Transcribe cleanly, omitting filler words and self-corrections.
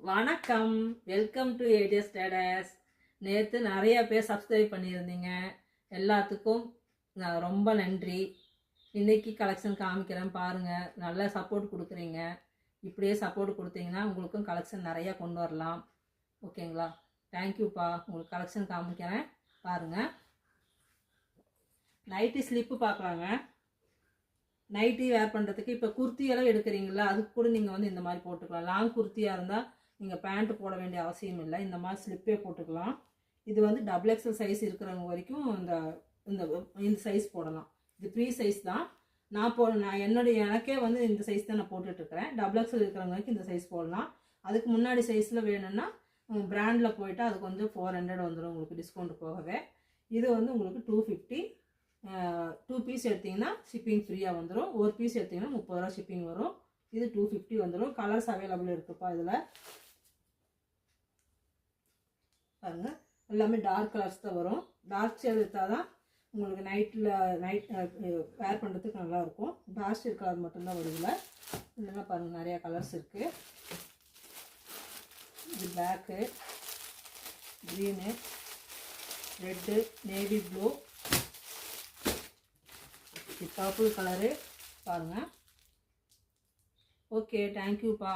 வணக்கம், welcome to ADS status. நேற்று நிறைய பேர் சப்ஸ்கிரைப் பண்ணியிருந்தீங்க. எல்லாத்துக்கும் ரொம்ப நன்றி. இன்றைக்கி கலெக்ஷன் காமிக்கிறேன் பாருங்கள். நல்லா சப்போர்ட் கொடுக்குறீங்க. இப்படியே சப்போர்ட் கொடுத்தீங்கன்னா உங்களுக்கும் கலெக்ஷன் நிறையா கொண்டு வரலாம். ஓகேங்களா? தேங்க்யூப்பா. உங்களுக்கு கலெக்ஷன் காமிக்கிறேன் பாருங்கள். நைட்டி ஸ்லிப்பு பார்க்கலாங்க. நைட்டி வேர் பண்ணுறதுக்கு இப்போ குர்த்தியெல்லாம் எடுக்கிறீங்களா, அதுக்கு கூட நீங்கள் வந்து இந்த மாதிரி போட்டுக்கலாம். லாங் குர்த்தியாக இருந்தால் நீங்கள் பேண்ட்டு போட வேண்டிய அவசியம் இல்லை. இந்த மாதிரி ஸ்லிப்பே போட்டுக்கலாம். இது வந்து டபுள் எக்ஸல் சைஸ் இருக்கிறவங்க வரைக்கும் இந்த சைஸ் போடலாம். இது ப்ரீ சைஸ் தான். நான் எனக்கே வந்து இந்த சைஸ் தான் நான் போட்டுட்ருக்கிறேன். டபுள் எக்ஸல் இருக்கிறவங்க வரைக்கும் இந்த சைஸ் போடலாம். அதுக்கு முன்னாடி சைஸில் வேணும்னா பிராண்டில் போயிட்டு அது கொஞ்சம் 400 வந்துடும் உங்களுக்கு டிஸ்கவுண்ட் போகவே. இது வந்து உங்களுக்கு 250. 2 பீஸ் எடுத்திங்கன்னா ஷிப்பிங் ஃப்ரீயாக வந்துடும். ஒரு பீஸ் எடுத்திங்கன்னா 30 ரூபா ஷிப்பிங் வரும். இது 250 வந்துடும். கலர்ஸ் அவைலபிள் இருக்குப்பா. இதில் பாருங்க, எல்லாமே டார்க் கலர்ஸ் தான் வரும். டார்க் ஷேட் எடுத்தால் தான் உங்களுக்கு நைட் வேர் பண்ணுறதுக்கு நல்லாயிருக்கும். டார்க் ஷேட் கலர் மட்டும்தான் வருதுல. இதெல்லாம் பாருங்கள், நிறையா கலர்ஸ் இருக்குது. இது black, green, red, navy blue, இது பர்பிள் கலரு பாருங்கள். ஓகே, தேங்க்யூப்பா.